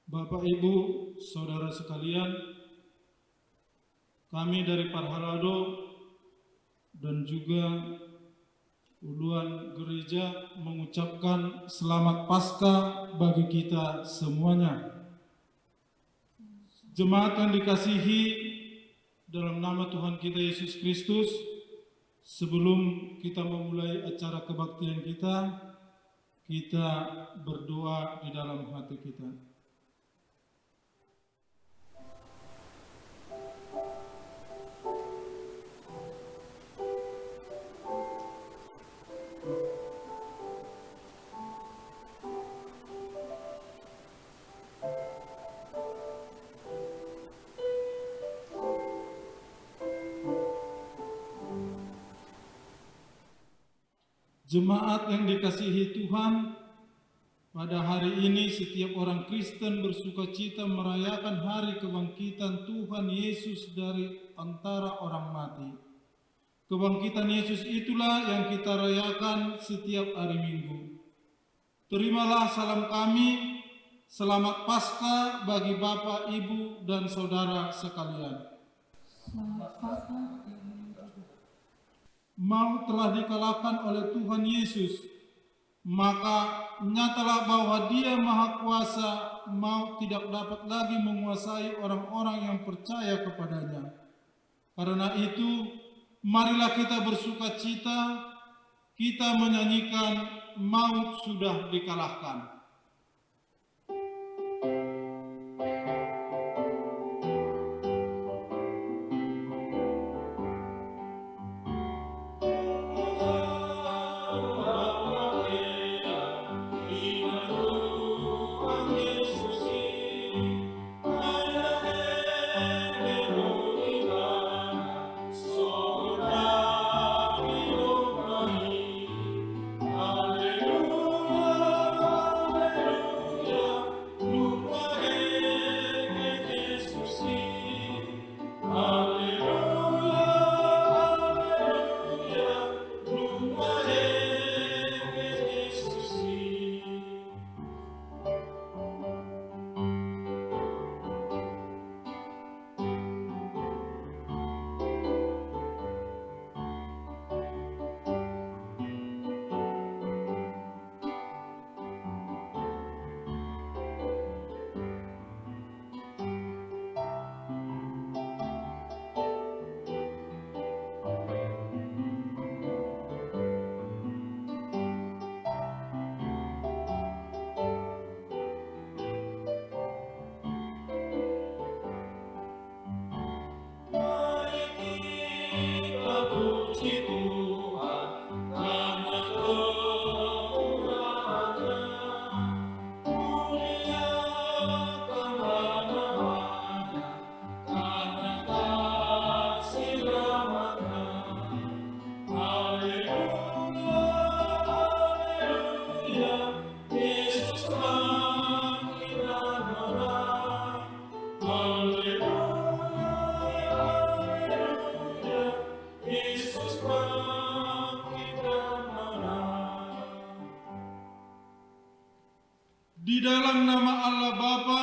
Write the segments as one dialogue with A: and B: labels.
A: Bapak, Ibu, Saudara sekalian, kami dari Parhalado dan juga uluan gereja mengucapkan selamat Paskah bagi kita semuanya. Jemaat yang dikasihi dalam nama Tuhan kita Yesus Kristus, sebelum kita memulai acara kebaktian kita berdoa di dalam hati kita. Jemaat yang dikasihi Tuhan, pada hari ini setiap orang Kristen bersukacita merayakan hari kebangkitan Tuhan Yesus dari antara orang mati. Kebangkitan Yesus itulah yang kita rayakan setiap hari Minggu. Terimalah salam kami, selamat Paskah bagi Bapak, Ibu, dan Saudara sekalian.
B: Selamat Paskah.
A: Maut telah dikalahkan oleh Tuhan Yesus, maka nyatalah bahwa Dia Maha Kuasa, maut tidak dapat lagi menguasai orang-orang yang percaya kepadanya. Karena itu, marilah kita bersukacita, kita menyanyikan maut sudah dikalahkan. dalam nama Allah Bapa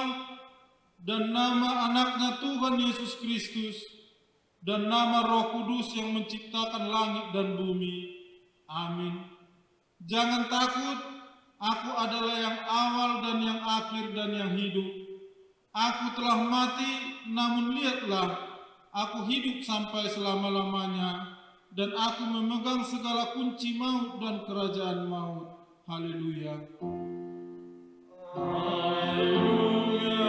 A: dan nama anaknya Tuhan Yesus Kristus dan nama Roh Kudus yang menciptakan langit dan bumi. Amin. Jangan takut, aku adalah yang awal dan yang akhir dan yang hidup. Aku telah mati, namun lihatlah, aku hidup sampai selama-lamanya, dan aku memegang segala kunci maut dan kerajaan maut. Haleluya. Haleluya.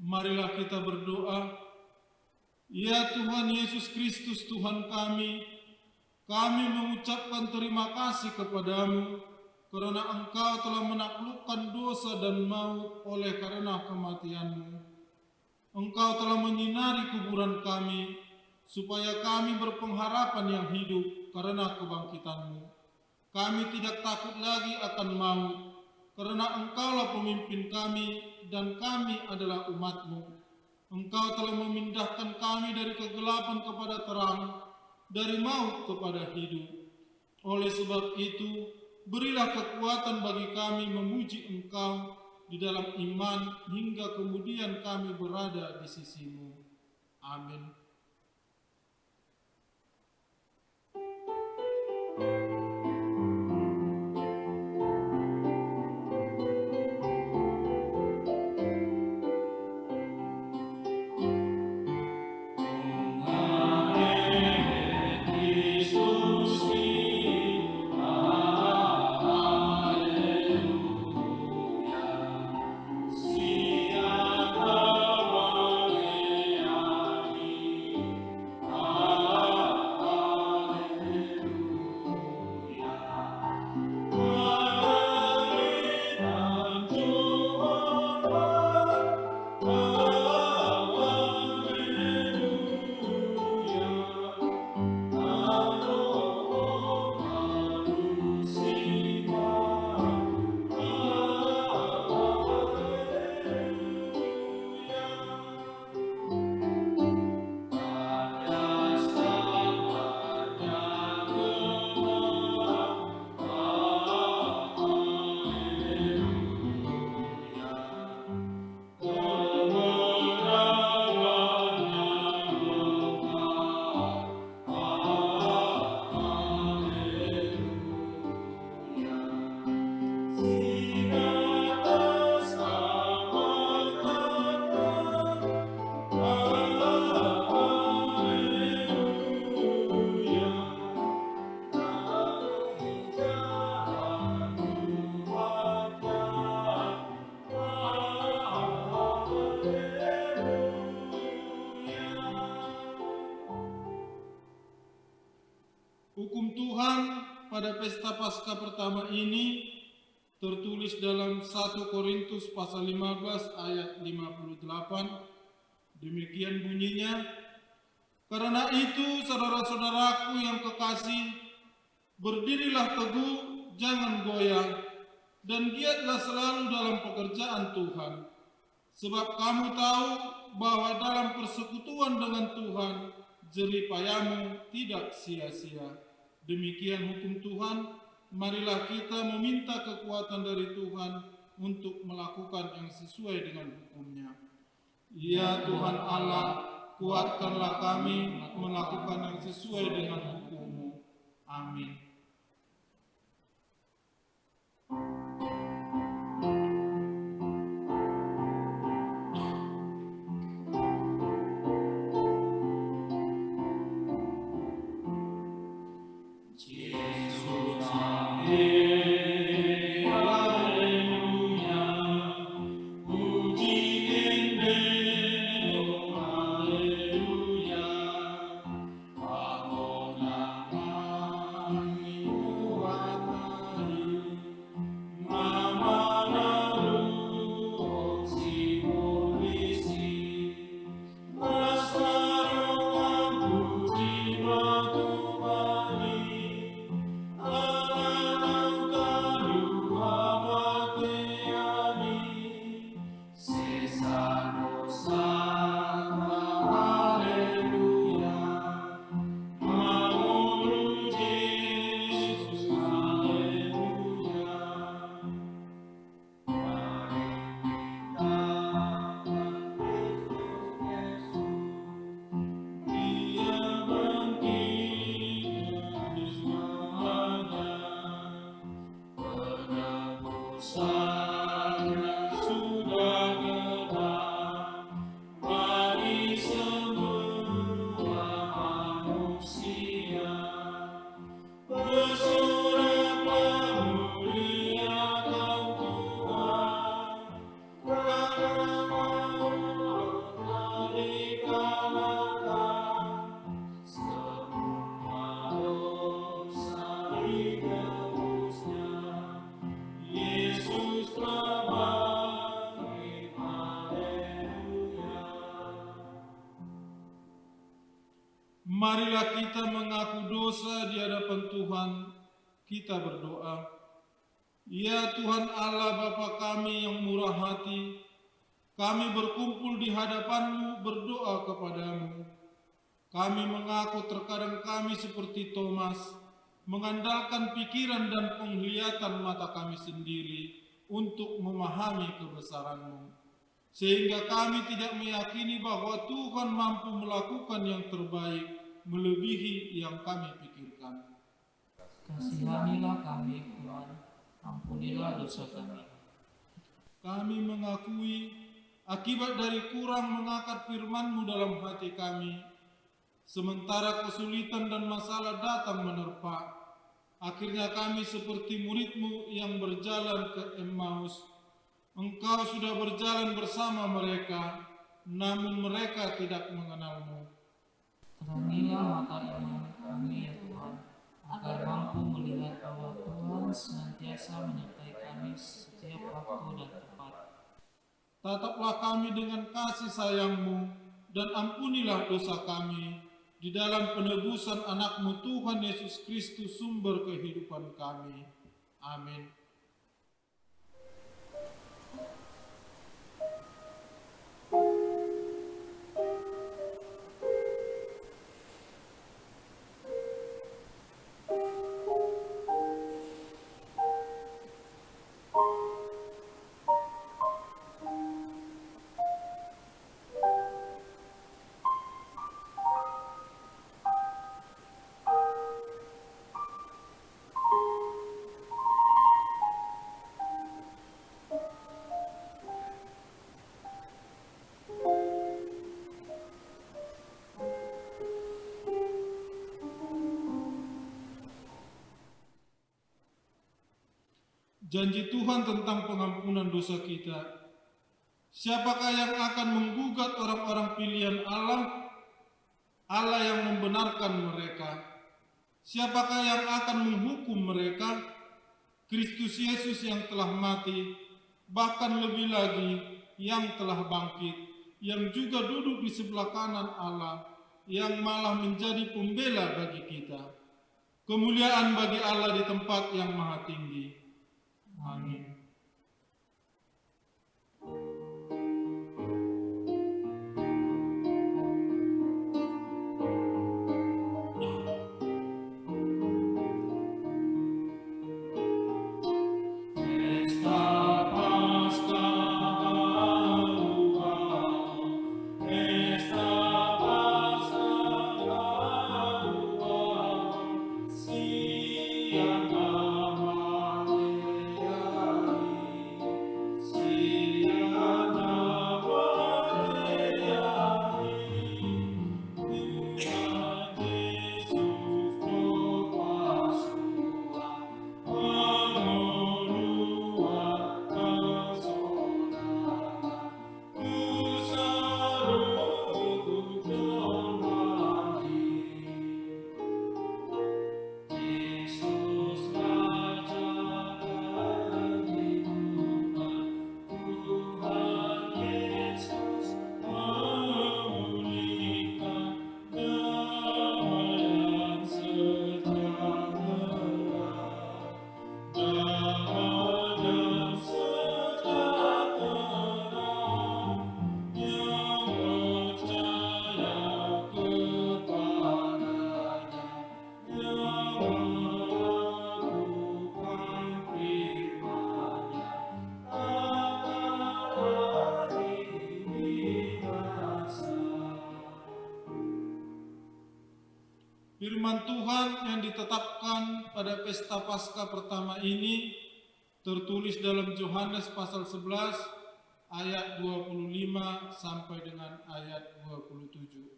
A: Marilah kita berdoa. Ya Tuhan Yesus Kristus Tuhan kami mengucapkan terima kasih kepadamu karena Engkau telah menaklukkan dosa dan maut oleh karena kematian-Mu. Engkau telah menyinari kuburan kami supaya kami berpengharapan yang hidup karena kebangkitan-Mu. Kami tidak takut lagi akan maut karena Engkaulah pemimpin kami dan kami adalah umat-Mu. Engkau telah memindahkan kami dari kegelapan kepada terang, dari maut kepada hidup. Oleh sebab itu, berilah kekuatan bagi kami memuji Engkau di dalam iman hingga kemudian kami berada di sisi-Mu. Amin. Hukum Tuhan pada pesta Paskah pertama ini tertulis dalam 1 Korintus pasal 15 ayat 58. Demikian bunyinya, karena itu saudara-saudaraku yang kekasih, berdirilah teguh, jangan goyah, dan giatlah selalu dalam pekerjaan Tuhan. Sebab kamu tahu bahwa dalam persekutuan dengan Tuhan, jerih payahmu tidak sia-sia. Demikian hukum Tuhan, marilah kita meminta kekuatan dari Tuhan untuk melakukan yang sesuai dengan hukum-Nya. Ya Tuhan Allah, kuatkanlah kami melakukan yang sesuai dengan hukum-Mu. Amin. Amen. Marilah kita mengaku dosa di hadapan Tuhan. Kita berdoa. Ya Tuhan Allah Bapa kami yang murah hati, kami berkumpul di hadapan-Mu berdoa kepadamu. Kami mengaku terkadang kami seperti Thomas, mengandalkan pikiran dan penglihatan mata kami sendiri untuk memahami kebesaran-Mu, sehingga kami tidak meyakini bahwa Tuhan mampu melakukan yang terbaik melebihi yang kami pikirkan.
C: Kasihanilah kami, Tuhan, ampunilah dosa kami.
A: Kami mengakui akibat dari kurang mengangkat firman-Mu dalam hati kami, sementara kesulitan dan masalah datang menerpa. Akhirnya kami seperti murid-Mu yang berjalan ke Emmaus. Engkau sudah berjalan bersama mereka, namun mereka tidak mengenal-Mu.
C: Terangilah mata iman kami, ya Tuhan, agar mampu melihat bahwa Tuhan senantiasa menyertai kami setiap waktu dan tempat.
A: Tataplah kami dengan kasih sayang-Mu, dan ampunilah dosa kami, di dalam penebusan anak-Mu Tuhan Yesus Kristus, sumber kehidupan kami. Amin. Janji Tuhan tentang pengampunan dosa kita. Siapakah yang akan menggugat orang-orang pilihan Allah? Allah yang membenarkan mereka. Siapakah yang akan menghukum mereka? Kristus Yesus yang telah mati, bahkan lebih lagi yang telah bangkit, yang juga duduk di sebelah kanan Allah, yang malah menjadi pembela bagi kita. Kemuliaan bagi Allah di tempat yang maha tinggi. Amin. Firman Tuhan yang ditetapkan pada pesta Paskah pertama ini tertulis dalam Yohanes pasal 11 ayat 25 sampai dengan ayat 27.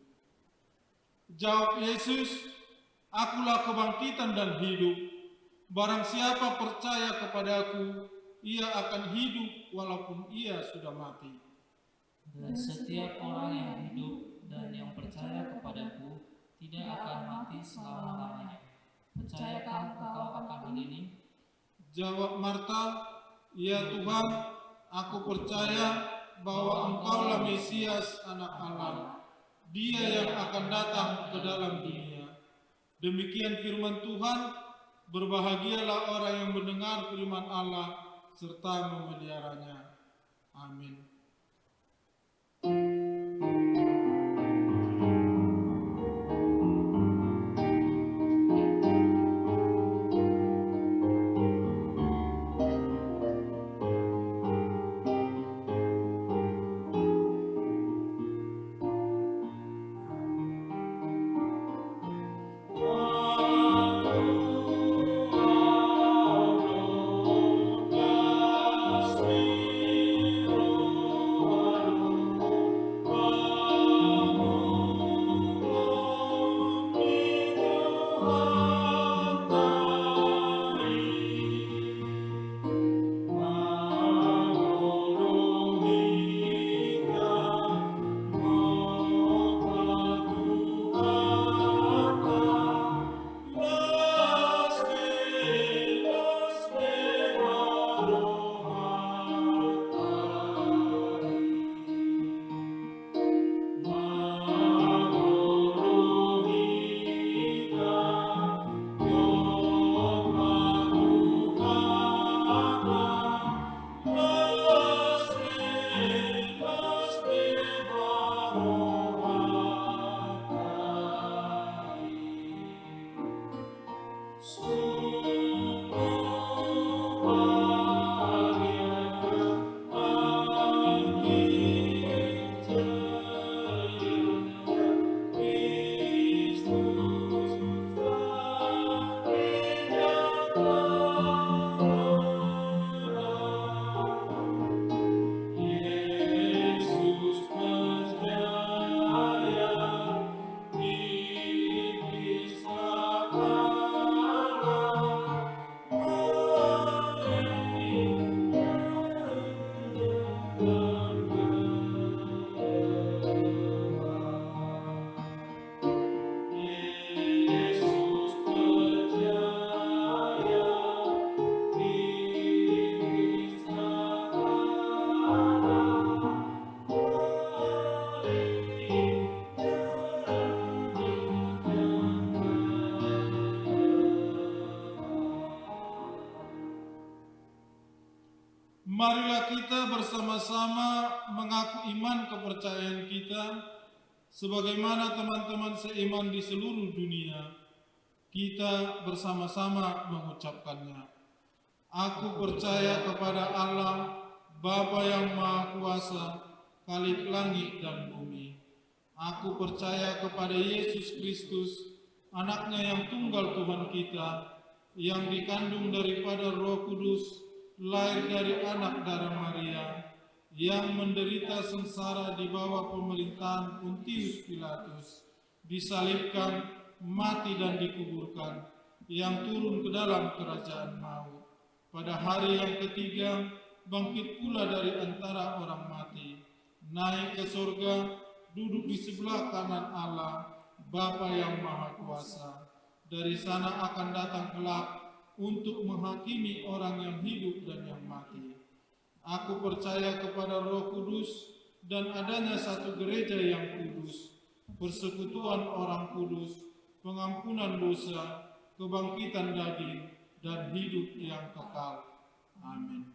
A: Jawab Yesus, "Akulah kebangkitan dan hidup. Barang siapa percaya kepadaku, ia akan hidup walaupun ia sudah mati.
C: Dan setiap orang yang hidup dan yang percaya kepadaku tidak akan mati selama-lamanya. Percayakah engkau akan hal ini?"
A: Jawab Marta, "Ya Tuhan, aku percaya bahwa Engkaulah Mesias, Anak Allah, Dia yang akan datang ke dalam dunia." Demikian firman Tuhan, berbahagialah orang yang mendengar firman Allah serta memeliharanya. Amin. Marilah kita bersama-sama mengaku iman kepercayaan kita, sebagaimana teman-teman seiman di seluruh dunia. Kita bersama-sama mengucapkannya. Aku percaya kepada Allah, Bapa yang Maha Kuasa, Khalik langit dan bumi. Aku percaya kepada Yesus Kristus, Anaknya yang tunggal Tuhan kita, yang dikandung daripada Roh Kudus, lahir dari anak darah Maria, yang menderita sengsara di bawah pemerintahan Pontius Pilatus, disalibkan, mati dan dikuburkan, yang turun ke dalam kerajaan maut. Pada hari yang ketiga, bangkit pula dari antara orang mati, naik ke surga, duduk di sebelah kanan Allah, Bapa yang Maha Kuasa. Dari sana akan datang kelak untuk menghakimi orang yang hidup dan yang mati. Aku percaya kepada Roh Kudus dan adanya satu gereja yang kudus, persekutuan orang kudus, pengampunan dosa, kebangkitan daging, dan hidup yang kekal. Amin.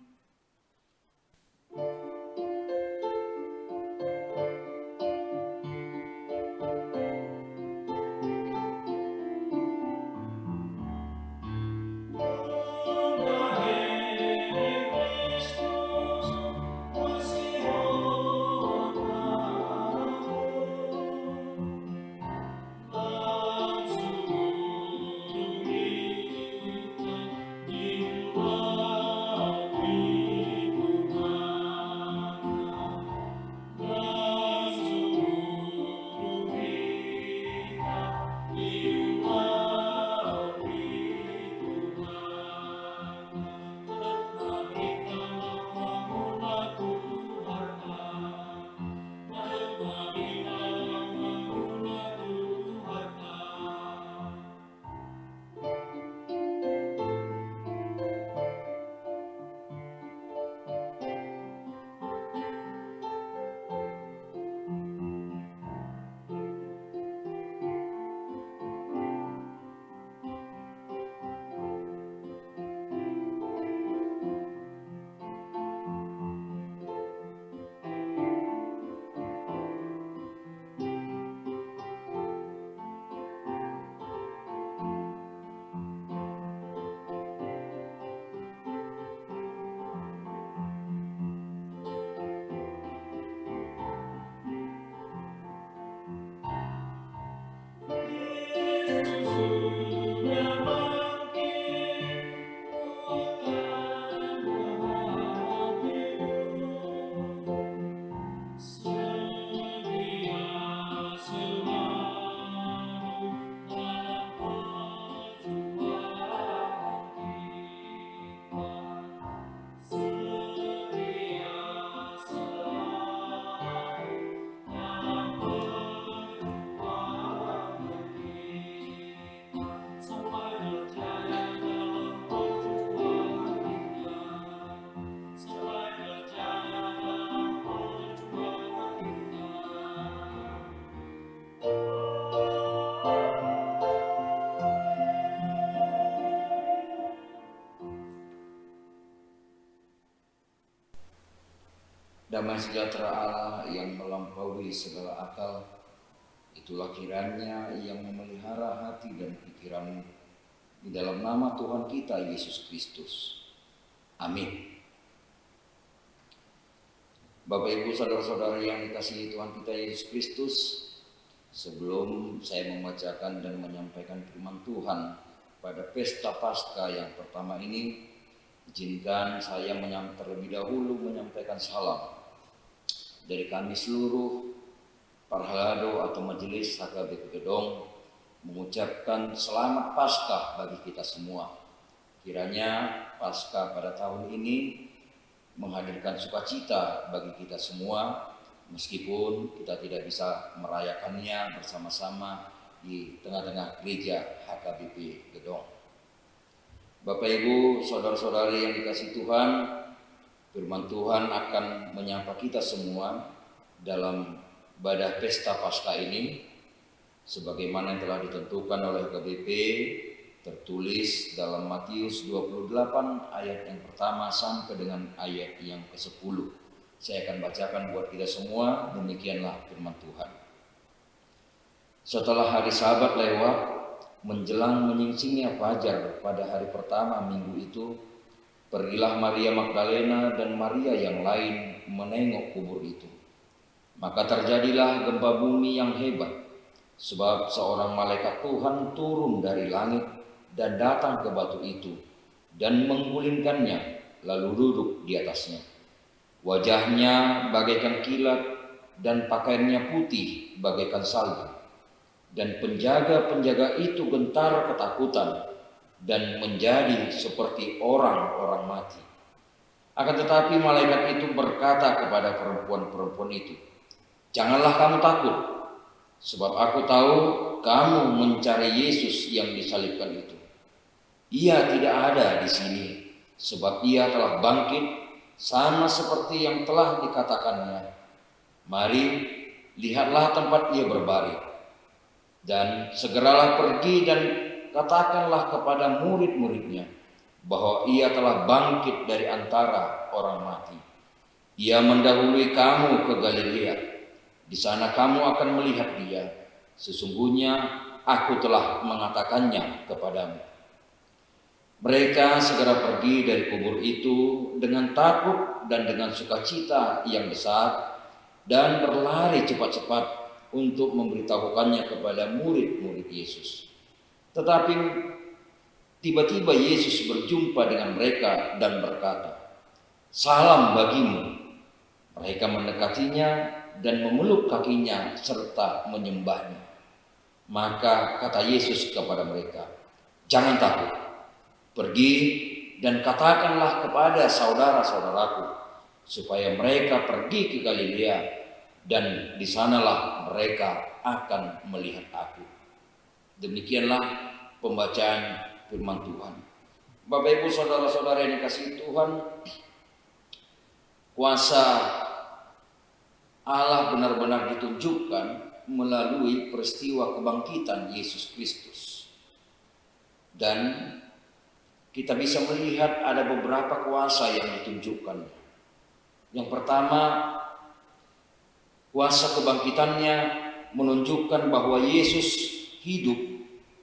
D: Damai sejahtera Allah yang melampaui segala akal, itulah kiranya yang memelihara hati dan pikiranmu di dalam nama Tuhan kita Yesus Kristus. Amin. Bapak Ibu saudara-saudara yang dikasihi Tuhan kita Yesus Kristus, sebelum saya membacakan dan menyampaikan firman Tuhan pada pesta Paskah yang pertama ini, izinkan saya terlebih dahulu menyampaikan salam dari kami seluruh Parhalado atau Majelis HKBP Gedong, mengucapkan selamat Paskah bagi kita semua. Kiranya Paskah pada tahun ini menghadirkan sukacita bagi kita semua, meskipun kita tidak bisa merayakannya bersama-sama di tengah-tengah gereja HKBP Gedong. Bapak Ibu, saudara-saudari yang dikasihi Tuhan, firman Tuhan akan menyapa kita semua dalam ibadah pesta Paskah ini, sebagaimana yang telah ditentukan oleh HKBP, tertulis dalam Matius 28 ayat yang pertama sampai dengan ayat yang ke-10. Saya akan bacakan buat kita semua, demikianlah firman Tuhan. Setelah hari Sabat lewat, menjelang menyingsingnya fajar pada hari pertama minggu itu, pergilah Maria Magdalena dan Maria yang lain menengok kubur itu. Maka terjadilah gempa bumi yang hebat, sebab seorang malaikat Tuhan turun dari langit dan datang ke batu itu dan menggulingkannya, lalu duduk di atasnya. Wajahnya bagaikan kilat dan pakaiannya putih bagaikan salju. Dan penjaga-penjaga itu gentar ketakutan dan menjadi seperti orang-orang mati. Akan tetapi malaikat itu berkata kepada perempuan-perempuan itu, "Janganlah kamu takut, sebab aku tahu kamu mencari Yesus yang disalibkan itu. Ia tidak ada di sini, sebab ia telah bangkit sama seperti yang telah dikatakannya. Mari, lihatlah tempat ia berbaring. Dan segeralah pergi dan katakanlah kepada murid-muridnya bahwa ia telah bangkit dari antara orang mati. Ia mendahului kamu ke Galilea. Di sana kamu akan melihat dia. Sesungguhnya aku telah mengatakannya kepadamu." Mereka segera pergi dari kubur itu dengan takut dan dengan sukacita yang besar dan berlari cepat-cepat untuk memberitahukannya kepada murid-murid Yesus. Tetapi tiba-tiba Yesus berjumpa dengan mereka dan berkata, "Salam bagimu." Mereka mendekatinya dan memeluk kakinya serta menyembahnya. Maka kata Yesus kepada mereka, "Jangan takut. Pergi dan katakanlah kepada saudara-saudaraku supaya mereka pergi ke Galilea, dan di sanalah mereka akan melihat aku." Demikianlah pembacaan firman Tuhan. Bapak Ibu saudara-saudara yang dikasihi Tuhan, kuasa Allah benar-benar ditunjukkan melalui peristiwa kebangkitan Yesus Kristus. Dan kita bisa melihat ada beberapa kuasa yang ditunjukkan. Yang pertama, kuasa kebangkitannya menunjukkan bahwa Yesus hidup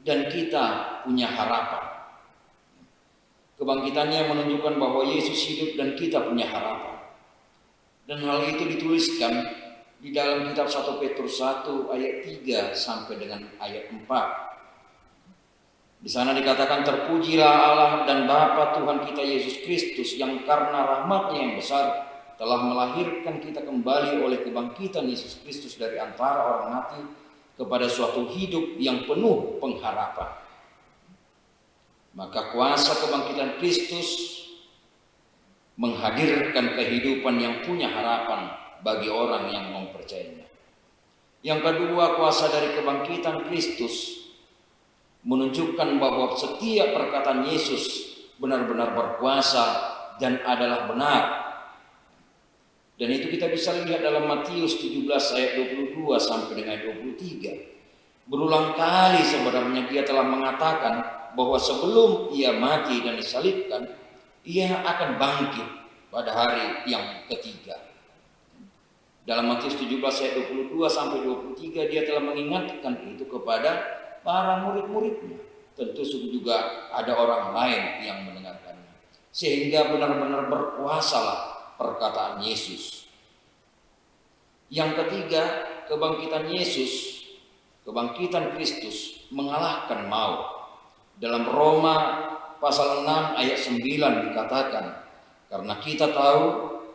D: dan kita punya harapan. Kebangkitannya menunjukkan bahwa Yesus hidup dan kita punya harapan. Dan hal itu dituliskan di dalam kitab 1 Petrus 1 ayat 3 sampai dengan ayat 4. Di sana dikatakan, "Terpujilah Allah dan Bapa Tuhan kita Yesus Kristus, yang karena rahmat-Nya yang besar telah melahirkan kita kembali oleh kebangkitan Yesus Kristus dari antara orang mati kepada suatu hidup yang penuh pengharapan." Maka kuasa kebangkitan Kristus menghadirkan kehidupan yang punya harapan bagi orang yang mempercayainya. Yang kedua, kuasa dari kebangkitan Kristus menunjukkan bahwa setiap perkataan Yesus benar-benar berkuasa dan adalah benar. Dan itu kita bisa lihat dalam Matius 17 ayat 22 sampai dengan 23. Berulang kali sebenarnya dia telah mengatakan bahwa sebelum ia mati dan disalibkan, ia akan bangkit pada hari yang ketiga. Dalam Matius 17 ayat 22 sampai 23 dia telah mengingatkan itu kepada para murid-muridnya. Tentu juga ada orang lain yang mendengarkannya. Sehingga benar-benar berkuasalah perkataan Yesus. Yang ketiga, kebangkitan Yesus, kebangkitan Kristus mengalahkan maut. Dalam Roma pasal 6 ayat 9 dikatakan, karena kita tahu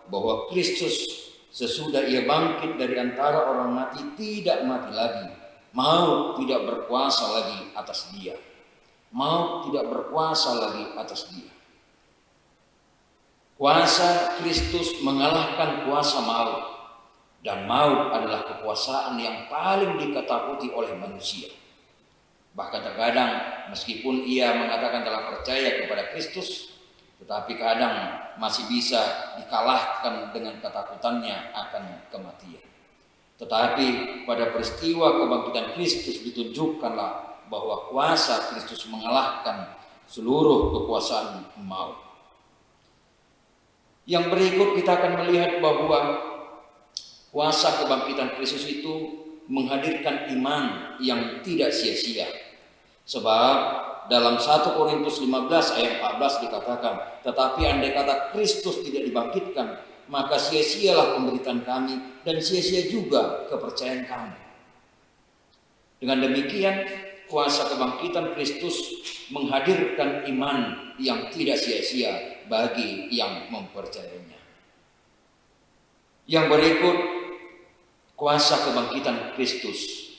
D: bahwa Kristus sesudah ia bangkit dari antara orang mati tidak mati lagi. Maut tidak berkuasa lagi atas dia. Maut tidak berkuasa lagi atas dia. Kuasa Kristus mengalahkan kuasa maut. Dan maut adalah kekuasaan yang paling diketakuti oleh manusia. Bahkan terkadang meskipun ia mengatakan telah percaya kepada Kristus, tetapi kadang masih bisa dikalahkan dengan ketakutannya akan kematian. Tetapi pada peristiwa kebangkitan Kristus ditunjukkanlah bahwa kuasa Kristus mengalahkan seluruh kekuasaan maut. Yang berikut kita akan melihat bahwa kuasa kebangkitan Kristus itu menghadirkan iman yang tidak sia-sia. Sebab dalam 1 Korintus 15 ayat 14 dikatakan, tetapi andai kata Kristus tidak dibangkitkan, maka sia-sialah pemberitaan kami dan sia-sia juga kepercayaan kami. Dengan demikian, kuasa kebangkitan Kristus menghadirkan iman yang tidak sia-sia bagi yang mempercayainya. Yang berikut, kuasa kebangkitan Kristus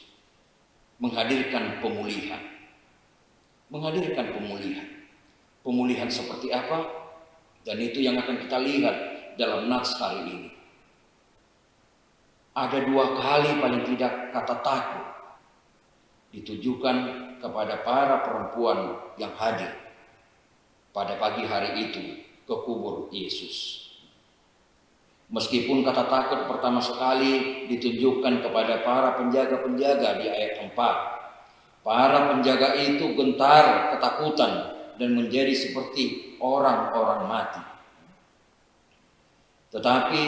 D: menghadirkan pemulihan. Menghadirkan pemulihan. Pemulihan seperti apa? Dan itu yang akan kita lihat dalam nats hari ini. Ada 2 kali paling tidak kata takut ditujukan kepada para perempuan yang hadir pada pagi hari itu ke kubur Yesus. Meskipun kata takut pertama sekali ditunjukkan kepada para penjaga-penjaga di ayat 4. Para penjaga itu gentar ketakutan dan menjadi seperti orang-orang mati. Tetapi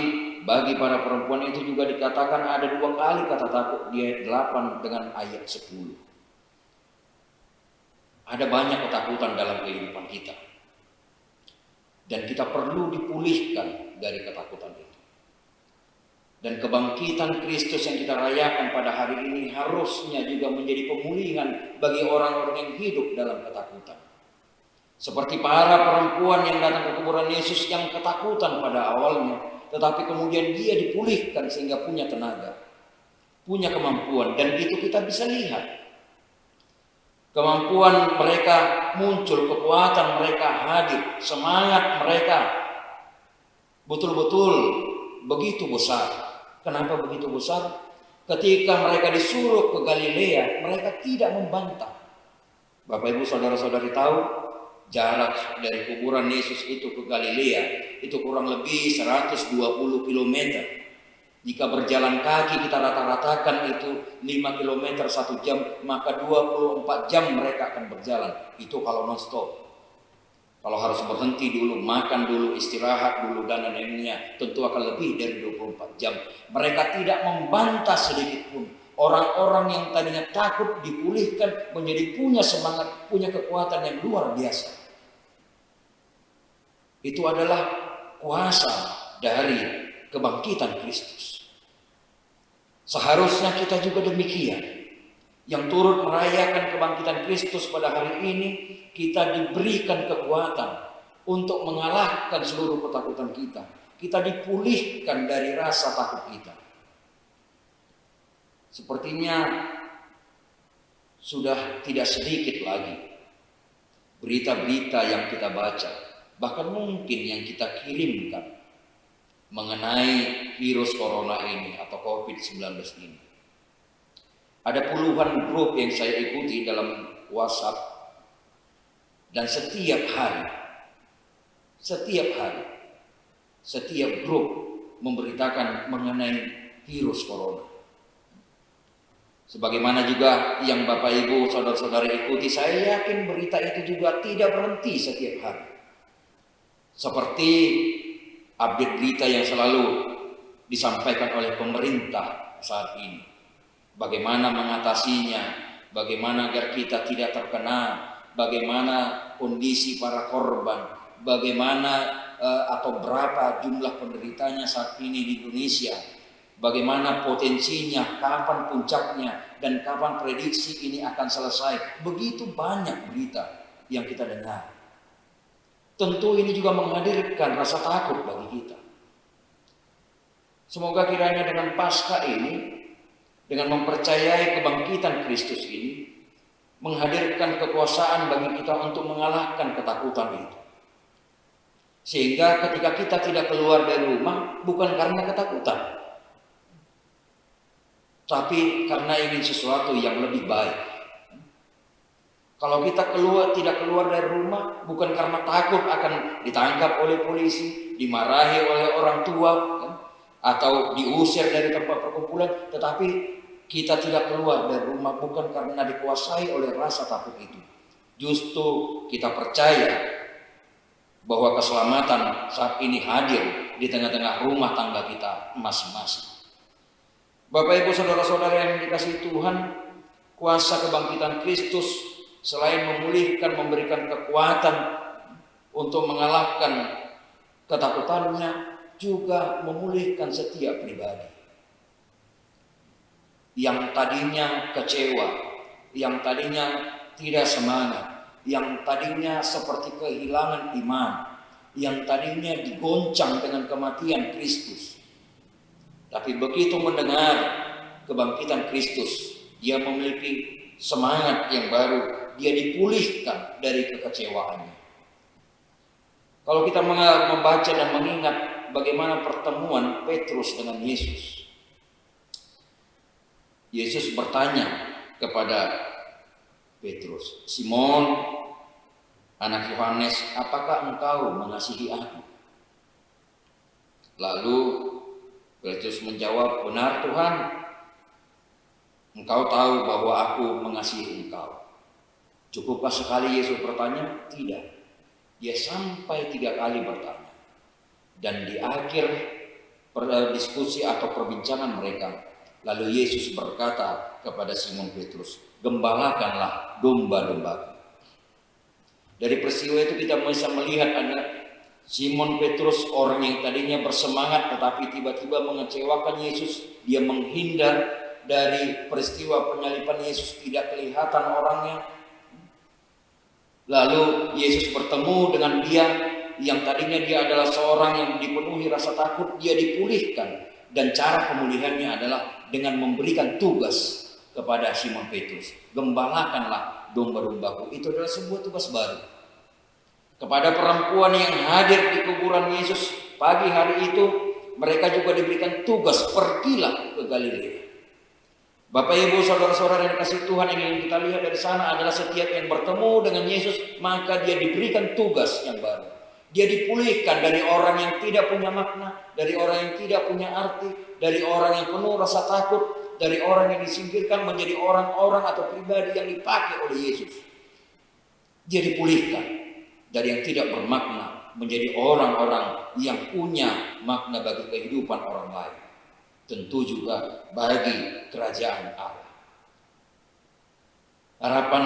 D: bagi para perempuan itu juga dikatakan ada 2 kali kata takut di ayat 8 dengan ayat 10. Ada banyak ketakutan dalam kehidupan kita. Dan kita perlu dipulihkan dari ketakutan itu. Dan kebangkitan Kristus yang kita rayakan pada hari ini harusnya juga menjadi pemulihan bagi orang-orang yang hidup dalam ketakutan. Seperti para perempuan yang datang ke kuburan Yesus yang ketakutan pada awalnya, tetapi kemudian dia dipulihkan sehingga punya tenaga, punya kemampuan, dan itu kita bisa lihat. Kemampuan mereka muncul, kekuatan mereka hadir, semangat mereka betul-betul begitu besar. Kenapa begitu besar? Ketika mereka disuruh ke Galilea, mereka tidak membantah. Bapak Ibu saudara-saudari tahu, jarak dari kuburan Yesus itu ke Galilea itu kurang lebih 120 km. Jika berjalan kaki kita rata-ratakan itu 5 km 1 jam, maka 24 jam mereka akan berjalan. Itu kalau non-stop. Kalau harus berhenti dulu, makan dulu, istirahat dulu, dan lain-lainnya, tentu akan lebih dari 24 jam. Mereka tidak membantah sedikit pun. Orang-orang yang tadinya takut dipulihkan menjadi punya semangat, punya kekuatan yang luar biasa. Itu adalah kuasa dari kebangkitan Kristus. Seharusnya kita juga demikian. Yang turut merayakan kebangkitan Kristus pada hari ini, kita diberikan kekuatan untuk mengalahkan seluruh ketakutan kita. Kita dipulihkan dari rasa takut kita. Sepertinya sudah tidak sedikit lagi berita-berita yang kita baca, bahkan mungkin yang kita kirimkan mengenai virus corona ini atau COVID-19 ini. Ada puluhan grup yang saya ikuti dalam WhatsApp, dan setiap hari, setiap grup memberitakan mengenai virus corona. Sebagaimana juga yang Bapak Ibu saudara-saudara ikuti, saya yakin berita itu juga tidak berhenti setiap hari. Seperti update berita yang selalu disampaikan oleh pemerintah saat ini. Bagaimana mengatasinya, bagaimana agar kita tidak terkena, bagaimana kondisi para korban, bagaimana atau berapa jumlah penderitanya saat ini di Indonesia, bagaimana potensinya, kapan puncaknya, dan kapan prediksi ini akan selesai. Begitu banyak berita yang kita dengar. Tentu ini juga menghadirkan rasa takut bagi kita. Semoga kiranya dengan Paskah ini, dengan mempercayai kebangkitan Kristus ini, menghadirkan kekuasaan bagi kita untuk mengalahkan ketakutan itu. Sehingga ketika kita tidak keluar dari rumah, bukan karena ketakutan, tapi karena ingin sesuatu yang lebih baik. Kalau kita tidak keluar dari rumah, bukan karena takut akan ditangkap oleh polisi, dimarahi oleh orang tua, atau diusir dari tempat perkumpulan, tetapi kita tidak keluar dari rumah bukan karena dikuasai oleh rasa takut itu. Justru kita percaya bahwa keselamatan saat ini hadir di tengah-tengah rumah tangga kita masing-masing. Bapak Ibu saudara-saudara yang dikasihi Tuhan, kuasa kebangkitan Kristus selain memulihkan, memberikan kekuatan untuk mengalahkan ketakutannya, juga memulihkan setiap pribadi yang tadinya kecewa, yang tadinya tidak semangat, yang tadinya seperti kehilangan iman, yang tadinya digoncang dengan kematian Kristus. Tapi begitu mendengar kebangkitan Kristus, dia memiliki semangat yang baru, dia dipulihkan dari kekecewaannya. Kalau kita membaca dan mengingat bagaimana pertemuan Petrus dengan Yesus, Yesus bertanya kepada Petrus, "Simon, anak Yohanes, apakah engkau mengasihi aku?" Lalu Petrus menjawab, "Benar Tuhan, engkau tahu bahwa aku mengasihi engkau." Cukupkah sekali Yesus bertanya? Tidak. Dia sampai 3 kali bertanya. Dan di akhir diskusi atau perbincangan mereka, lalu Yesus berkata kepada Simon Petrus, "Gembalakanlah domba-dombaku." Dari peristiwa itu kita bisa melihat ada Simon Petrus, orang yang tadinya bersemangat tetapi tiba-tiba mengecewakan Yesus. Dia menghindar dari peristiwa penyaliban Yesus, tidak kelihatan orangnya. Lalu Yesus bertemu dengan dia yang tadinya dia adalah seorang yang dipenuhi rasa takut, dia dipulihkan. Dan cara pemulihannya adalah dengan memberikan tugas kepada Simon Petrus. "Gembalakanlah domba-dombaku." Itu adalah sebuah tugas baru. Kepada perempuan yang hadir di kuburan Yesus pagi hari itu, mereka juga diberikan tugas, "Pergilah ke Galilea." Bapak Ibu saudara-saudara yang dikasihi Tuhan, yang ingin kita lihat dari sana adalah setiap yang bertemu dengan Yesus, maka dia diberikan tugas yang baru. Dia dipulihkan dari orang yang tidak punya makna, dari orang yang tidak punya arti, dari orang yang penuh rasa takut, dari orang yang disingkirkan menjadi orang-orang atau pribadi yang dipakai oleh Yesus. Dia dipulihkan dari yang tidak bermakna menjadi orang-orang yang punya makna bagi kehidupan orang lain. Tentu juga bagi kerajaan Allah. Harapan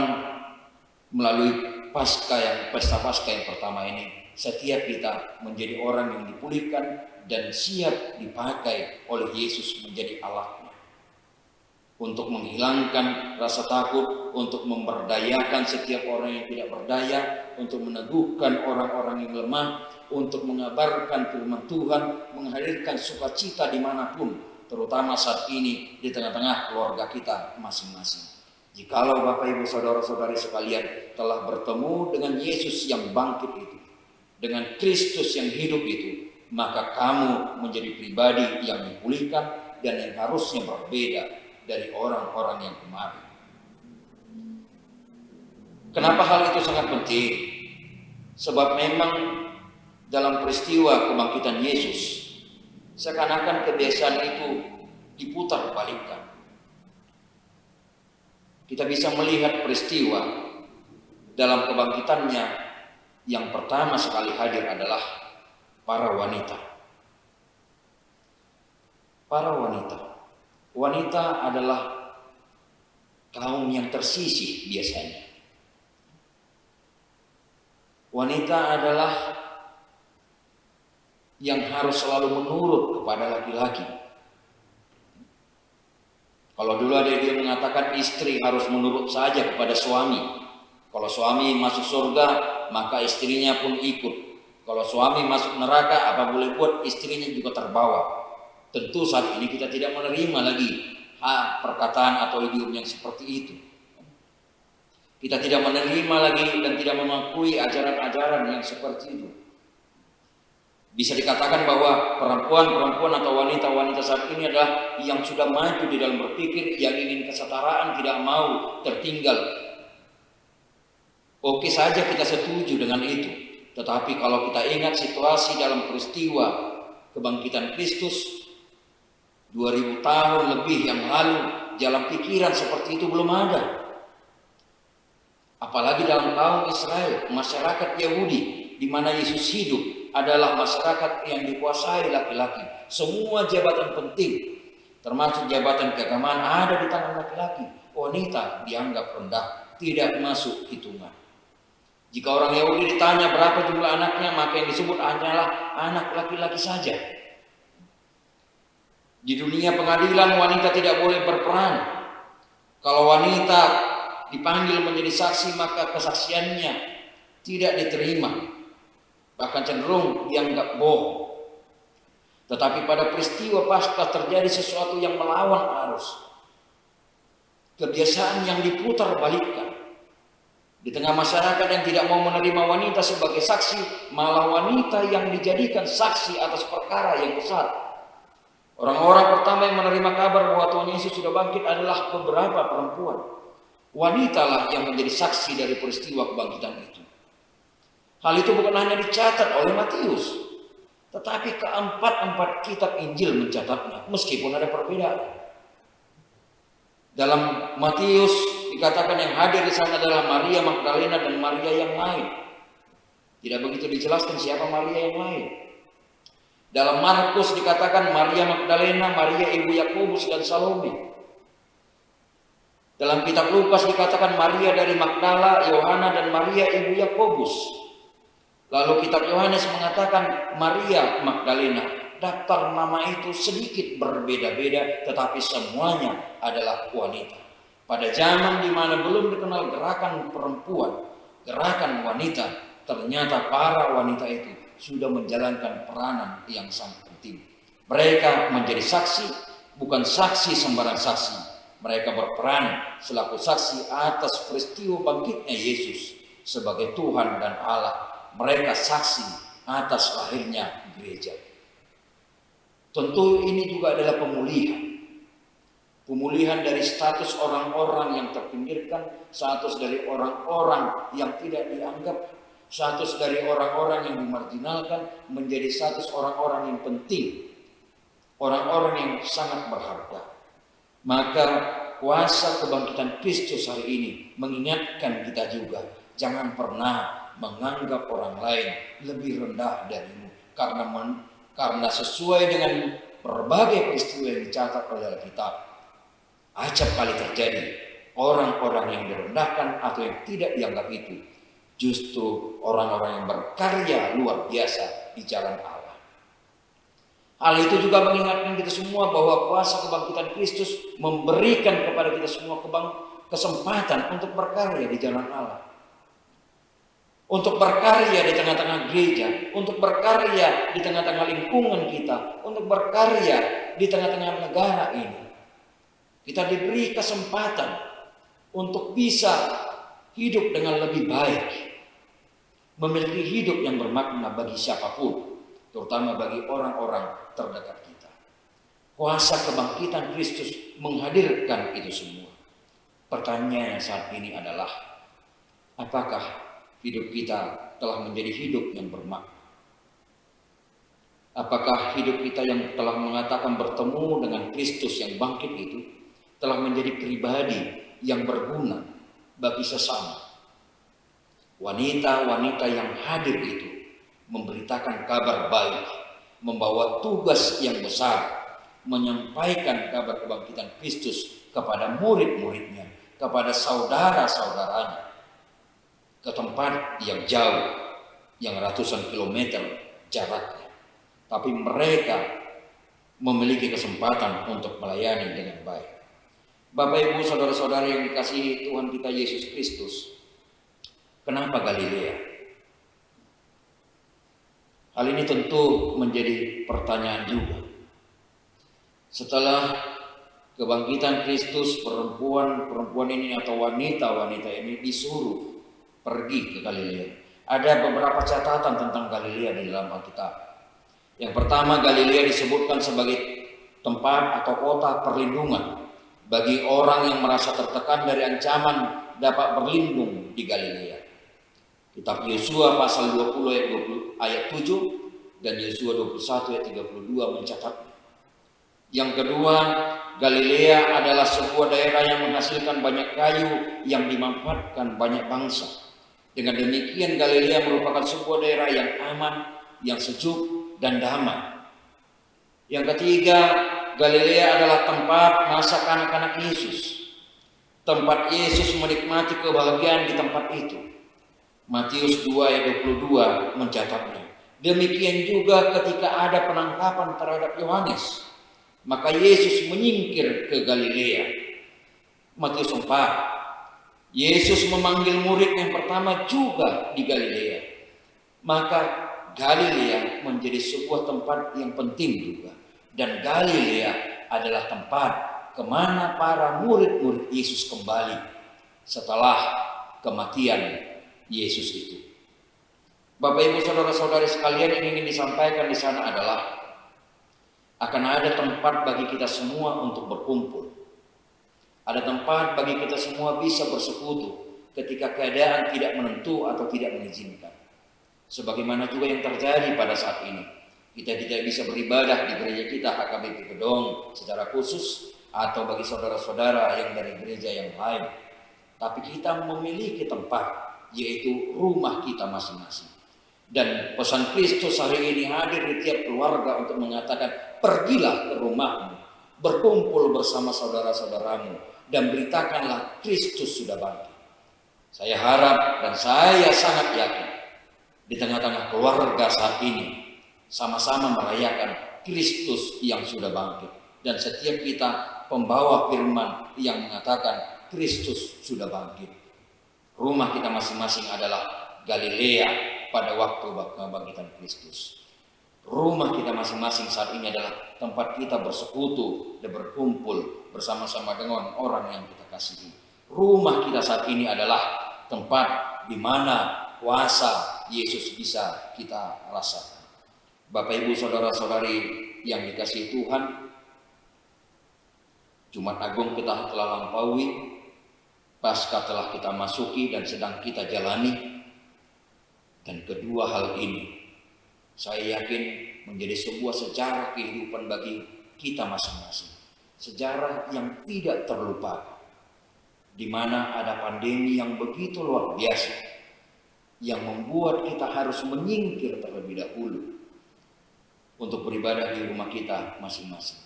D: melalui pesta Paskah yang pertama ini, setiap kita menjadi orang yang dipulihkan dan siap dipakai oleh Yesus menjadi Allahnya. Untuk menghilangkan rasa takut, untuk memberdayakan setiap orang yang tidak berdaya, untuk meneguhkan orang-orang yang lemah, untuk mengabarkan firman Tuhan, menghadirkan sukacita dimanapun, terutama saat ini di tengah-tengah keluarga kita masing-masing. Jikalau Bapak Ibu saudara-saudari sekalian telah bertemu dengan Yesus yang bangkit itu, dengan Kristus yang hidup itu, maka kamu menjadi pribadi yang dipulihkan dan yang harusnya berbeda dari orang-orang yang kemarin. Kenapa hal itu sangat penting? Sebab memang dalam peristiwa kebangkitan Yesus, seakan-akan kebiasaan itu diputar balikkan. Kita bisa melihat peristiwa dalam kebangkitannya yang pertama sekali hadir adalah para wanita. para wanita. Wanita adalah kaum yang tersisih biasanya. Wanita adalah yang harus selalu menurut kepada laki-laki. Kalau dulu ada dia mengatakan istri harus menurut saja kepada suami. Kalau suami masuk surga, maka istrinya pun ikut. Kalau suami masuk neraka, apa boleh buat, istrinya juga terbawa. Tentu saat ini kita tidak menerima lagi perkataan atau idiom yang seperti itu. Kita tidak menerima lagi dan tidak mengakui ajaran-ajaran yang seperti itu. Bisa dikatakan bahwa perempuan-perempuan atau wanita-wanita saat ini adalah yang sudah maju di dalam berpikir, yang ingin kesetaraan, tidak mau tertinggal. Oke saja kita setuju dengan itu. Tetapi kalau kita ingat situasi dalam peristiwa kebangkitan Kristus 2000 tahun lebih yang lalu, jalan pikiran seperti itu belum ada. Apalagi dalam kaum Israel, masyarakat Yahudi di mana Yesus hidup adalah masyarakat yang dikuasai laki-laki. Semua jabatan penting, termasuk jabatan keagamaan, ada di tangan laki-laki. Wanita dianggap rendah, tidak masuk hitungan. Jika orang Yahudi ditanya berapa jumlah anaknya, maka yang disebut hanyalah anak laki-laki saja. Di dunia pengadilan wanita tidak boleh berperan. Kalau wanita dipanggil menjadi saksi, maka kesaksiannya tidak diterima, bahkan cenderung dianggap bohong. Tetapi pada peristiwa Paskah terjadi sesuatu yang melawan arus. Kebiasaan yang diputar balikkan. Di tengah masyarakat yang tidak mau menerima wanita sebagai saksi, malah wanita yang dijadikan saksi atas perkara yang besar. Orang-orang pertama yang menerima kabar bahwa Tuhan Yesus sudah bangkit adalah beberapa perempuan. Wanitalah yang menjadi saksi dari peristiwa kebangkitan itu. Hal itu bukan hanya dicatat oleh Matius, tetapi keempat-empat kitab Injil mencatatnya, meskipun ada perbedaan. Dalam Matius dikatakan yang hadir di sana adalah Maria Magdalena dan Maria yang lain. Tidak begitu dijelaskan siapa Maria yang lain. Dalam Markus dikatakan Maria Magdalena, Maria ibu Yakobus dan Salome. Dalam kitab Lukas dikatakan Maria dari Magdala, Yohana dan Maria ibu Yakobus. Lalu kitab Yohanes mengatakan Maria Magdalena. Daftar nama itu sedikit berbeda-beda, tetapi semuanya adalah wanita. Pada zaman di mana belum dikenal gerakan perempuan, gerakan wanita, ternyata para wanita itu sudah menjalankan peranan yang sangat penting. Mereka menjadi saksi, bukan saksi sembarang saksi. Mereka berperan selaku saksi atas peristiwa bangkitnya Yesus sebagai Tuhan dan Allah. Mereka saksi atas lahirnya gereja. Tentu ini juga adalah pemulihan. Pemulihan dari status orang-orang yang terpinggirkan, status dari orang-orang yang tidak dianggap, status dari orang-orang yang dimarginalkan menjadi status orang-orang yang penting, orang-orang yang sangat berharga. Maka kuasa kebangkitan Kristus hari ini mengingatkan kita juga, jangan pernah menganggap orang lain lebih rendah darimu, karena sesuai dengan berbagai peristiwa yang dicatat oleh Alkitab, acap kali terjadi orang-orang yang direndahkan atau yang tidak dianggap itu justru orang-orang yang berkarya luar biasa di jalan Allah. Hal itu juga mengingatkan kita semua bahwa kuasa kebangkitan Kristus memberikan kepada kita semua kesempatan untuk berkarya di jalan Allah. Untuk berkarya di tengah-tengah gereja, untuk berkarya di tengah-tengah lingkungan kita, untuk berkarya di tengah-tengah negara ini. Kita diberi kesempatan untuk bisa hidup dengan lebih baik, memiliki hidup yang bermakna bagi siapapun, terutama bagi orang-orang terdekat kita. Kuasa kebangkitan Kristus menghadirkan itu semua. Pertanyaannya saat ini adalah, apakah hidup kita telah menjadi hidup yang bermakna? Apakah hidup kita yang telah mengatakan bertemu dengan Kristus yang bangkit itu telah menjadi pribadi yang berguna bagi sesama? Wanita-wanita yang hadir itu memberitakan kabar baik, membawa tugas yang besar, menyampaikan kabar kebangkitan Kristus kepada murid-muridnya, kepada saudara-saudaranya, ke tempat yang jauh, yang ratusan kilometer jaraknya. Tapi mereka memiliki kesempatan untuk melayani dengan baik. Bapak, Ibu, saudara-saudara yang dikasihi Tuhan kita Yesus Kristus, kenapa Galilea? Hal ini tentu menjadi pertanyaan juga. Setelah kebangkitan Kristus, perempuan ini atau wanita ini disuruh pergi ke Galilea. Ada beberapa catatan tentang Galilea di dalam Alkitab. Yang pertama, Galilea disebutkan sebagai tempat atau kota perlindungan bagi orang yang merasa tertekan dari ancaman dapat berlindung di Galilea. Kitab Yosua pasal 20 ayat 7 dan Yosua 21 ayat 32 mencatatnya. Yang kedua, Galilea adalah sebuah daerah yang menghasilkan banyak kayu yang dimanfaatkan banyak bangsa. Dengan demikian Galilea merupakan sebuah daerah yang aman, yang sejuk dan damai. Yang ketiga, Galilea adalah tempat masa kanak-kanak Yesus. Tempat Yesus menikmati kebahagiaan di tempat itu. Matius 2 ayat 22 mencatatnya. Demikian juga ketika ada penangkapan terhadap Yohanes, maka Yesus menyingkir ke Galilea. Matius 4, Yesus memanggil murid yang pertama juga di Galilea. Maka Galilea menjadi sebuah tempat yang penting juga. Dan Galilea adalah tempat kemana para murid-murid Yesus kembali setelah kematian Yesus itu. Bapak, Ibu, saudara-saudari sekalian, yang ingin disampaikan di sana adalah akan ada tempat bagi kita semua untuk berkumpul. Ada tempat bagi kita semua bisa bersekutu ketika keadaan tidak menentu atau tidak mengizinkan. Sebagaimana juga yang terjadi pada saat ini. Kita tidak bisa beribadah di gereja kita HKBP Gedong secara khusus atau bagi saudara-saudara yang dari gereja yang lain. Tapi kita memiliki tempat, yaitu rumah kita masing-masing. Dan pesan Kristus hari ini hadir di tiap keluarga untuk mengatakan, pergilah ke rumahmu, berkumpul bersama saudara-saudaramu, dan beritakanlah Kristus sudah bangkit. Saya harap dan saya sangat yakin di tengah-tengah keluarga saat ini sama-sama merayakan Kristus yang sudah bangkit. Dan setiap kita pembawa firman yang mengatakan Kristus sudah bangkit. Rumah kita masing-masing adalah Galilea pada waktu kebangkitan Kristus. Rumah kita masing-masing saat ini adalah tempat kita bersekutu dan berkumpul bersama-sama dengan orang yang kita kasihi. Rumah kita saat ini adalah tempat di mana kuasa Yesus bisa kita rasakan. Bapak, Ibu, saudara-saudari yang dikasihi Tuhan, Jumat Agung kita telah lampaui, Paskah telah kita masuki dan sedang kita jalani. Dan kedua hal ini, saya yakin menjadi sebuah sejarah kehidupan bagi kita masing-masing. Sejarah yang tidak terlupakan. Di mana ada pandemi yang begitu luar biasa, yang membuat kita harus menyingkir terlebih dahulu untuk beribadah di rumah kita masing-masing.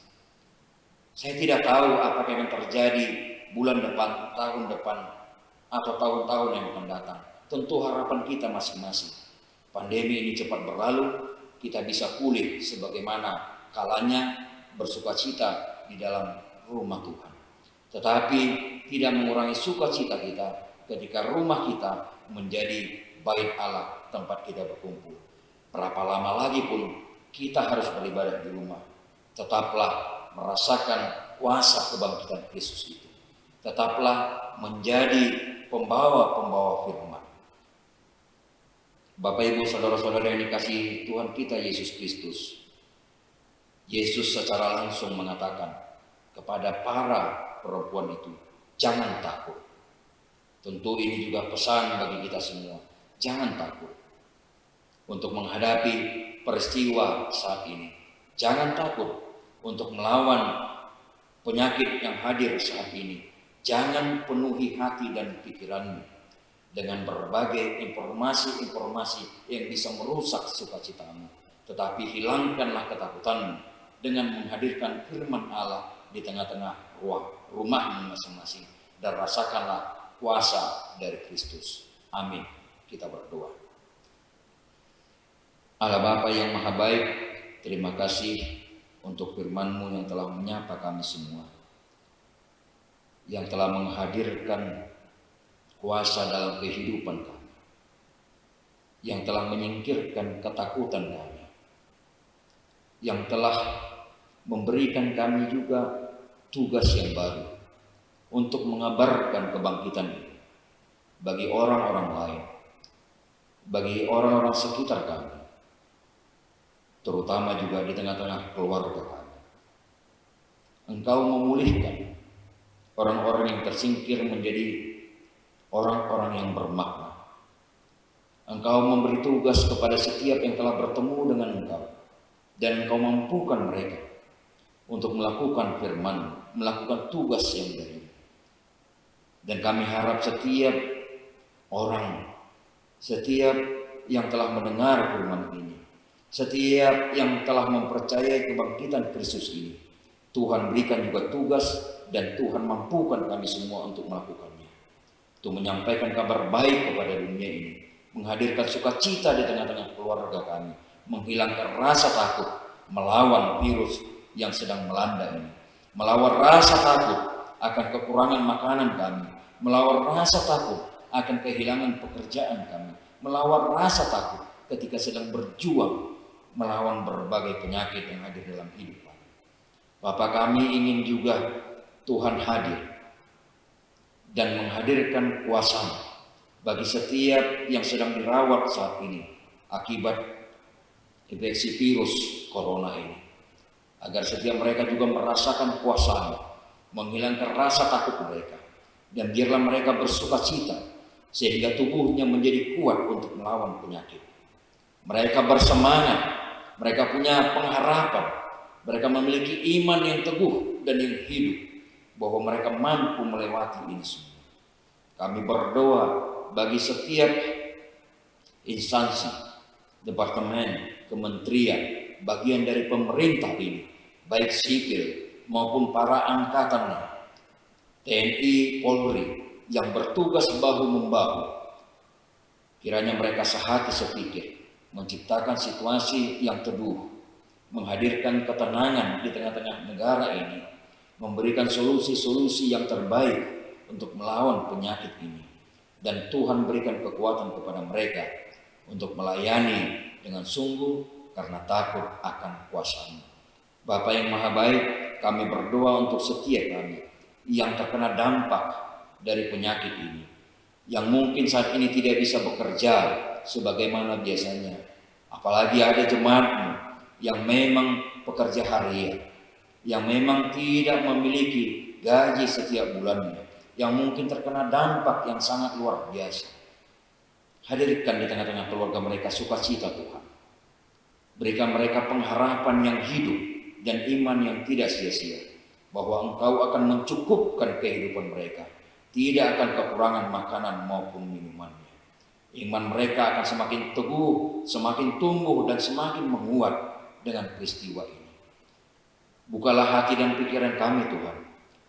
D: Saya tidak tahu apakah yang terjadi bulan depan, tahun depan, atau tahun-tahun yang akan datang. Tentu harapan kita masing-masing, pandemi ini cepat berlalu, kita bisa pulih sebagaimana kalanya bersukacita di dalam rumah Tuhan. Tetapi tidak mengurangi sukacita kita ketika rumah kita menjadi bait Allah, tempat kita berkumpul. Berapa lama lagi pun kita harus beribadah di rumah, tetaplah merasakan kuasa kebangkitan Kristus itu. Tetaplah menjadi pembawa-pembawa firman. Bapak, Ibu, saudara-saudara yang dikasihi Tuhan kita Yesus Kristus, Yesus secara langsung mengatakan kepada para perempuan itu, jangan takut. Tentu ini juga pesan bagi kita semua, jangan takut untuk menghadapi peristiwa saat ini. Jangan takut untuk melawan penyakit yang hadir saat ini. Jangan penuhi hati dan pikiranmu dengan berbagai informasi-informasi yang bisa merusak sukacitamu. Tetapi hilangkanlah ketakutanmu dengan menghadirkan firman Allah di tengah-tengah rumahmu masing-masing, dan rasakanlah kuasa dari Kristus. Amin. Kita berdoa. Allah Bapa yang Maha Baik, terima kasih untuk firman-Mu yang telah menyapa kami semua, yang telah menghadirkan kuasa dalam kehidupan kami, yang telah menyingkirkan ketakutan kami, yang telah memberikan kami juga tugas yang baru untuk mengabarkan kebangkitan ini bagi orang-orang lain, bagi orang-orang sekitar kami, terutama juga di tengah-tengah keluarga kami. Engkau memulihkan orang-orang yang tersingkir menjadi orang-orang yang bermakna. Engkau memberi tugas kepada setiap yang telah bertemu dengan Engkau, dan Engkau mampukan mereka untuk melakukan firman, melakukan tugas yang dari. Dan kami harap setiap orang, setiap yang telah mendengar firman ini, setiap yang telah mempercayai kebangkitan Kristus ini, Tuhan berikan juga tugas, dan Tuhan mampukan kami semua untuk melakukannya, untuk menyampaikan kabar baik kepada dunia ini, menghadirkan sukacita di tengah-tengah keluarga kami, menghilangkan rasa takut melawan virus yang sedang melanda ini, melawan rasa takut akan kekurangan makanan kami, melawan rasa takut akan kehilangan pekerjaan kami, melawan rasa takut ketika sedang berjuang melawan berbagai penyakit yang hadir dalam hidup kami. Bapa, kami ingin juga Tuhan hadir dan menghadirkan kuasa bagi setiap yang sedang dirawat saat ini akibat infeksi virus corona ini, agar setiap mereka juga merasakan kuasa, menghilangkan rasa takut mereka, dan biarlah mereka bersukacita sehingga tubuhnya menjadi kuat untuk melawan penyakit. Mereka bersemangat, mereka punya pengharapan, mereka memiliki iman yang teguh dan yang hidup bahwa mereka mampu melewati ini semua. Kami berdoa bagi setiap instansi, departemen, kementerian, bagian dari pemerintah ini, baik sipil maupun para angkatan TNI, Polri yang bertugas bahu-membahu. Kiranya mereka sehati sepikir menciptakan situasi yang teduh, menghadirkan ketenangan di tengah-tengah negara ini, memberikan solusi-solusi yang terbaik untuk melawan penyakit ini. Dan Tuhan berikan kekuatan kepada mereka untuk melayani dengan sungguh karena takut akan kuasa-Mu. Bapa yang Maha Baik, kami berdoa untuk setiap kami yang terkena dampak dari penyakit ini, yang mungkin saat ini tidak bisa bekerja sebagaimana biasanya, apalagi ada jemaat-Mu yang memang pekerja harian, yang memang tidak memiliki gaji setiap bulannya, yang mungkin terkena dampak yang sangat luar biasa. Hadirkan di tengah-tengah keluarga mereka sukacita Tuhan. Berikan mereka pengharapan yang hidup dan iman yang tidak sia-sia, bahwa Engkau akan mencukupkan kehidupan mereka, tidak akan kekurangan makanan maupun minumannya. Iman mereka akan semakin teguh, semakin tumbuh dan semakin menguat dengan peristiwa ini. Bukalah hati dan pikiran kami Tuhan,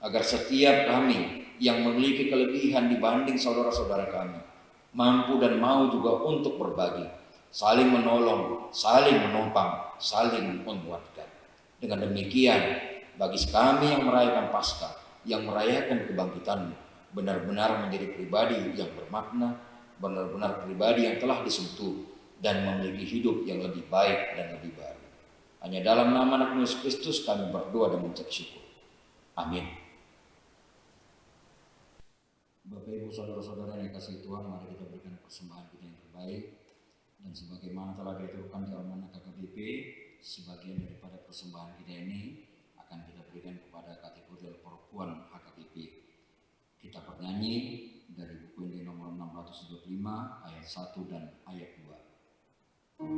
D: agar setiap kami yang memiliki kelebihan dibanding saudara-saudara kami, mampu dan mau juga untuk berbagi, saling menolong, saling menopang, saling menguatkan. Dengan demikian, bagi kami yang merayakan Paskah, yang merayakan kebangkitan, benar-benar menjadi pribadi yang bermakna, benar-benar pribadi yang telah disentuh dan memiliki hidup yang lebih baik dan lebih baru. Hanya dalam nama anak Yesus Kristus kami berdoa dan mengucap syukur. Amin. Bapak Ibu saudara-saudara yang kasih Tuhan, mari kita berikan persembahan kita yang terbaik, dan sebagaimana telah diaturkan dalam amanah KKBP, sebagian daripada persembahan kita ini akan kita berikan kepada kategori perempuan HKBP. Kita bernyanyi dari buku Injil nomor 635 ayat 1 dan ayat 2.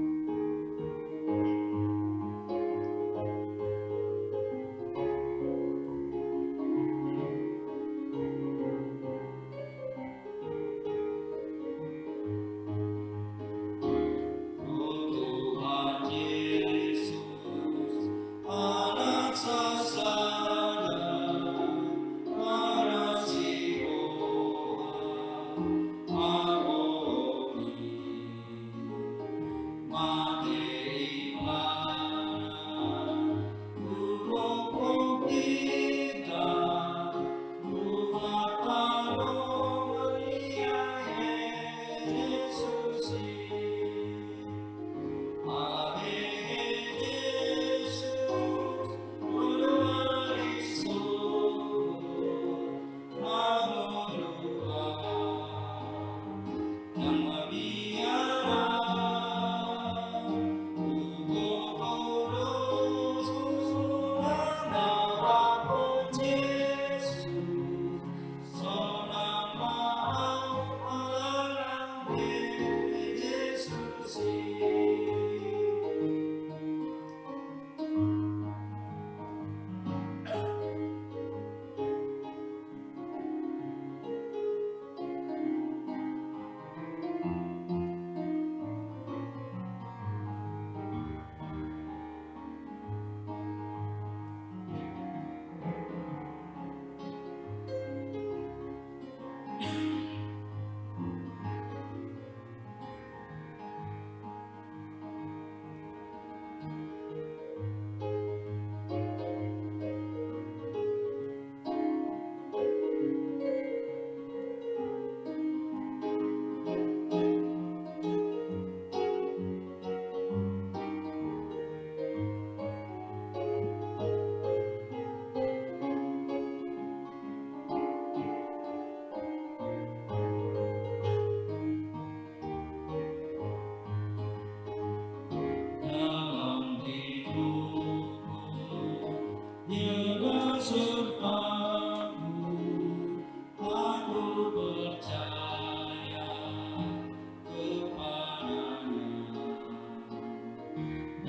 A: Oh Tuhan Yesus,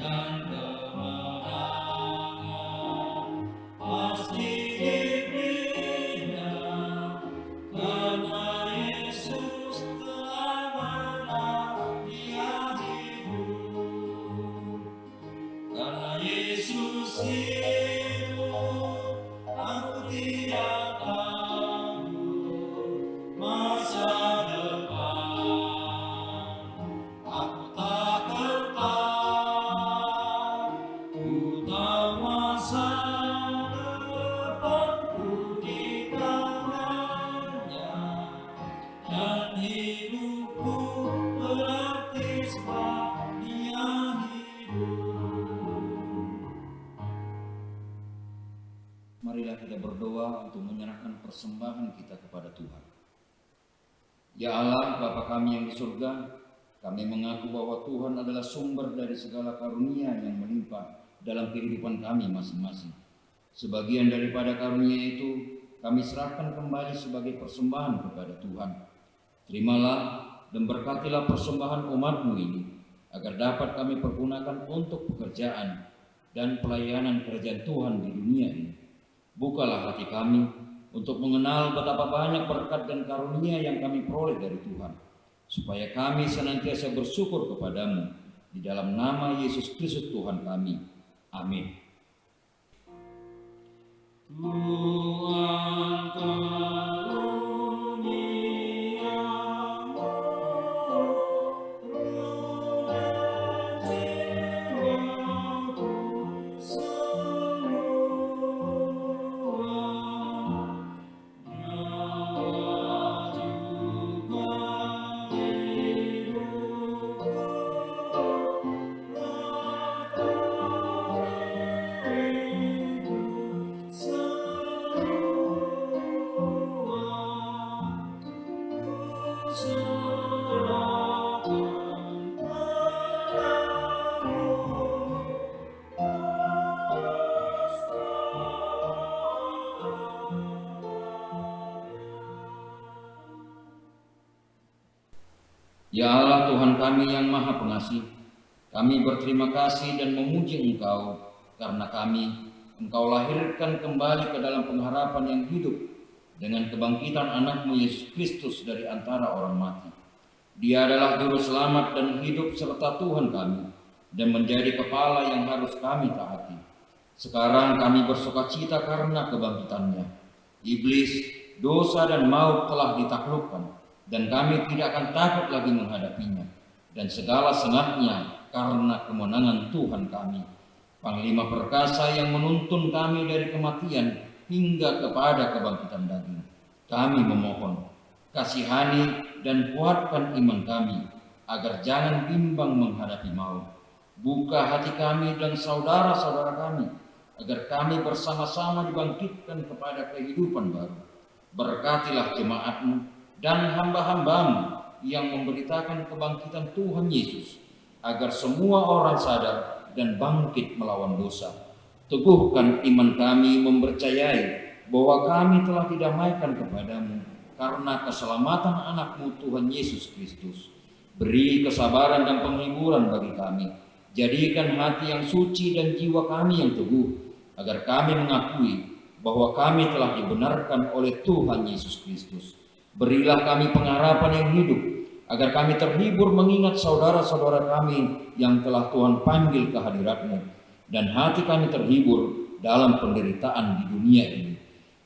C: dan kemenangan pasti diberinya, karena Yesus telah menang, Dia hidup. Karena Yesus hidup, aku tidak takut masa depan. Aku tak gentar, ku tahu masa depanku di tangannya, dan hidupku berarti sebab Dia hidup.
D: Marilah kita berdoa untuk menyerahkan persembahan kita kepada Tuhan. Ya Allah, Bapa kami yang di surga, kami mengaku bahwa Tuhan adalah sumber dari segala karunia yang melimpah dalam kehidupan kami masing-masing. Sebagian daripada karunia itu kami serahkan kembali sebagai persembahan kepada Tuhan. Terimalah dan berkatilah persembahan umat-Mu ini, agar dapat kami pergunakan untuk pekerjaan dan pelayanan kerajaan Tuhan di dunia ini. Bukalah hati kami untuk mengenal betapa banyak berkat dan karunia yang kami peroleh dari Tuhan, supaya kami senantiasa bersyukur kepadamu. Di dalam nama Yesus Kristus Tuhan kami. Amin.
C: Tuhan karuniamu, roh dan jiwaku semua, nyawa juga hidupku,
D: Ya Allah Tuhan kami yang Maha Pengasih, kami berterima kasih dan memuji Engkau karena Engkau lahirkan kembali ke dalam pengharapan yang hidup dengan kebangkitan anak-Mu Yesus Kristus dari antara orang mati. Dia adalah juru selamat dan hidup serta Tuhan kami dan menjadi kepala yang harus kami taati. Sekarang kami bersukacita karena kebangkitannya. Iblis, dosa dan maut telah ditaklukkan, dan kami tidak akan takut lagi menghadapinya, dan segala sengatnya karena kemenangan Tuhan kami, Panglima perkasa yang menuntun kami dari kematian hingga kepada kebangkitan daging. Kami memohon, kasihani dan kuatkan iman kami, agar jangan bimbang menghadapi maut. Buka hati kami dan saudara-saudara kami, agar kami bersama-sama dibangkitkan kepada kehidupan baru. Berkatilah jemaat-Mu dan hamba-hamba-Mu yang memberitakan kebangkitan Tuhan Yesus, agar semua orang sadar dan bangkit melawan dosa. Teguhkan iman kami mempercayai bahwa kami telah didamaikan kepadamu karena keselamatan anak-Mu Tuhan Yesus Kristus. Beri kesabaran dan penghiburan bagi kami. Jadikan hati yang suci dan jiwa kami yang teguh, agar kami mengakui bahwa kami telah dibenarkan oleh Tuhan Yesus Kristus. Berilah kami pengharapan yang hidup, agar kami terhibur mengingat saudara-saudara kami yang telah Tuhan panggil ke hadirat-Mu, dan hati kami terhibur dalam penderitaan di dunia ini.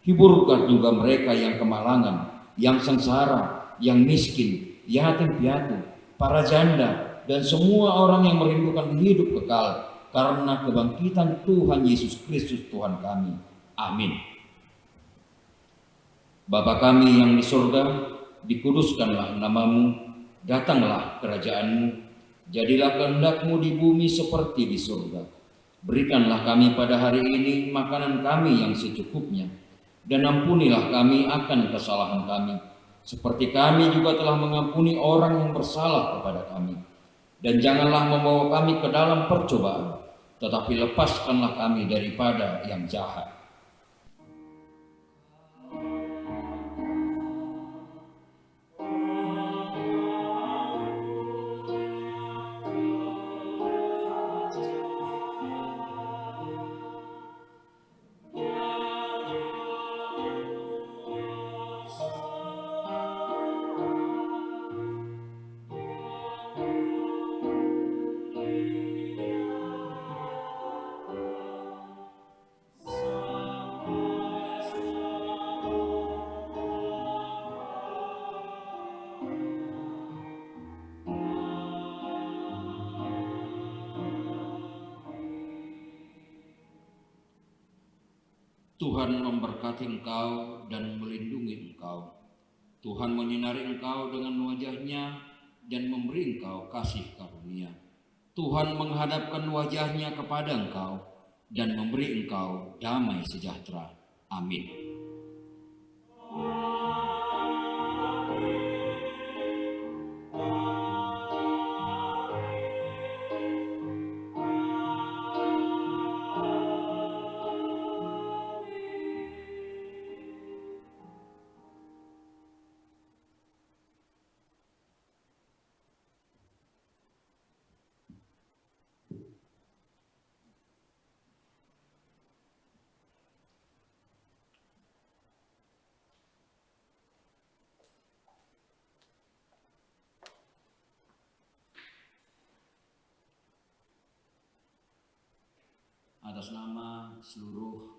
D: Hiburkan juga mereka yang kemalangan, yang sengsara, yang miskin, yatim piatu, para janda, dan semua orang yang merindukan hidup kekal karena kebangkitan Tuhan Yesus Kristus Tuhan kami. Amin. Bapa kami yang di surga, dikuduskanlah nama-Mu, datanglah kerajaan-Mu, jadilah kehendak-Mu di bumi seperti di surga. Berikanlah kami pada hari ini makanan kami yang secukupnya, dan ampunilah kami akan kesalahan kami, seperti kami juga telah mengampuni orang yang bersalah kepada kami. Dan janganlah membawa kami ke dalam percobaan, tetapi lepaskanlah kami daripada yang jahat. Tuhan memberkati engkau dan melindungi engkau. Tuhan menyinari engkau dengan wajah-Nya dan memberi engkau kasih karunia. Tuhan menghadapkan wajah-Nya kepada engkau dan memberi engkau damai sejahtera. Amin. Atas nama seluruh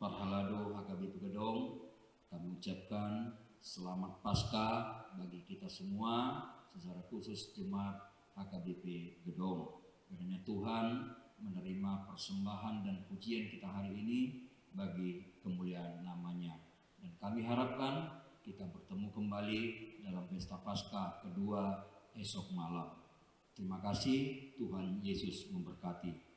D: Parhalado HKBP Gedong, kami ucapkan selamat Paskah bagi kita semua, secara khusus jemaat HKBP Gedong. Kiranya Tuhan menerima persembahan dan pujian kita hari ini bagi kemuliaan nama-Nya. Dan kami harapkan kita bertemu kembali dalam pesta Paskah kedua esok malam. Terima kasih, Tuhan Yesus memberkati.